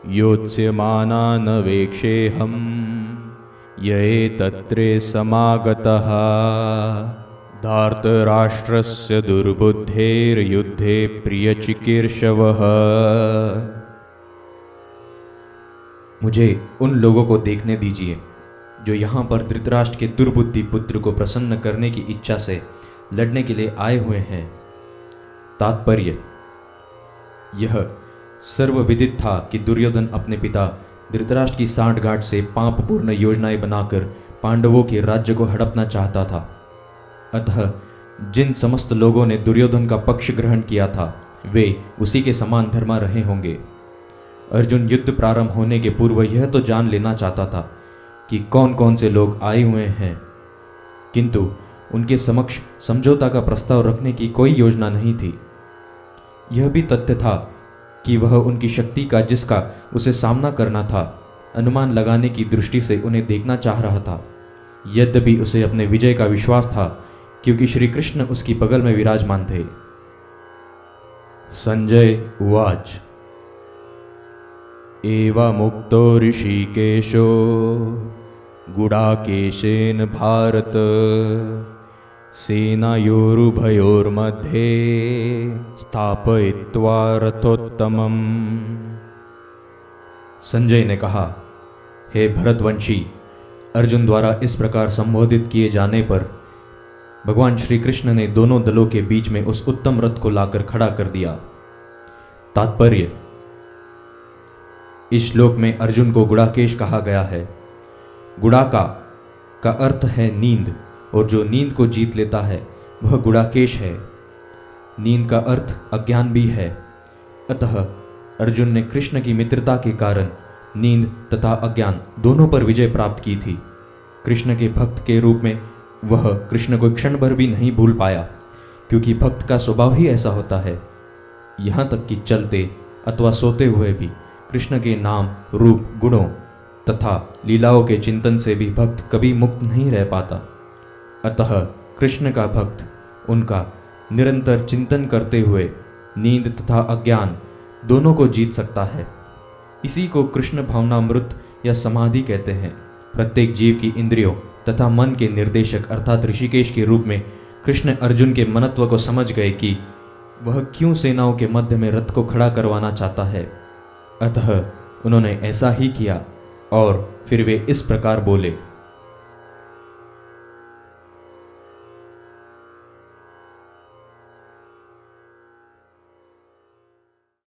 योत्स्यमानानवेक्षेऽहं य एतत्रे समागतः धार्तराष्ट्रस्य दुर्बुद्धेर्युद्धे प्रियचिकीर्षवः। मुझे उन लोगों को देखने दीजिए जो यहाँ पर धृतराष्ट्र के दुर्बुद्धि पुत्र को प्रसन्न करने की इच्छा से लड़ने के लिए आए हुए हैं। तात्पर्य यह सर्वविदित था कि दुर्योधन अपने पिता धृतराष्ट्र की सांठगांठ से पापपूर्ण योजनाएं बनाकर पांडवों के राज्य को हड़पना चाहता था। अतः जिन समस्त लोगों ने दुर्योधन का पक्ष ग्रहण किया था वे उसी के समान धर्मा रहे होंगे। अर्जुन युद्ध प्रारंभ होने के पूर्व यह तो जान लेना चाहता था कि कौन कौन से लोग आए हुए हैं, किंतु उनके समक्ष समझौता का प्रस्ताव रखने की कोई योजना नहीं थी। यह भी तथ्य था कि वह उनकी शक्ति का जिसका उसे सामना करना था अनुमान लगाने की दृष्टि से उन्हें देखना चाह रहा था। यद्यपि उसे अपने विजय का विश्वास था क्योंकि श्री कृष्ण उसकी बगल में विराजमान थे। संजय उवाच एवमुक्तो ऋषिकेशो गुडाकेशेन भारत सेनायोरुभयोर्मध्ये स्थापयित्वा रथोत्तमम्। संजय ने कहा, हे भरतवंशी, अर्जुन द्वारा इस प्रकार संबोधित किए जाने पर भगवान श्री कृष्ण ने दोनों दलों के बीच में उस उत्तम रथ को लाकर खड़ा कर दिया। तात्पर्य इस श्लोक में अर्जुन को गुड़ाकेश कहा गया है। गुड़ाका का अर्थ है नींद, और जो नींद को जीत लेता है वह गुड़ाकेश है। नींद का अर्थ अज्ञान भी है। अतः अर्जुन ने कृष्ण की मित्रता के कारण नींद तथा अज्ञान दोनों पर विजय प्राप्त की थी। कृष्ण के भक्त के रूप में वह कृष्ण को क्षण भर भी नहीं भूल पाया, क्योंकि भक्त का स्वभाव ही ऐसा होता है। यहाँ तक कि चलते अथवा सोते हुए भी कृष्ण के नाम, रूप, गुणों तथा लीलाओं के चिंतन से भी भक्त कभी मुक्त नहीं रह पाता। अतः कृष्ण का भक्त उनका निरंतर चिंतन करते हुए नींद तथा अज्ञान दोनों को जीत सकता है। इसी को कृष्ण भावनामृत या समाधि कहते हैं। प्रत्येक जीव की इंद्रियों तथा मन के निर्देशक अर्थात ऋषिकेश के रूप में कृष्ण अर्जुन के मनत्व को समझ गए कि वह क्यों सेनाओं के मध्य में रथ को खड़ा करवाना चाहता है। अतः उन्होंने ऐसा ही किया और फिर वे इस प्रकार बोले।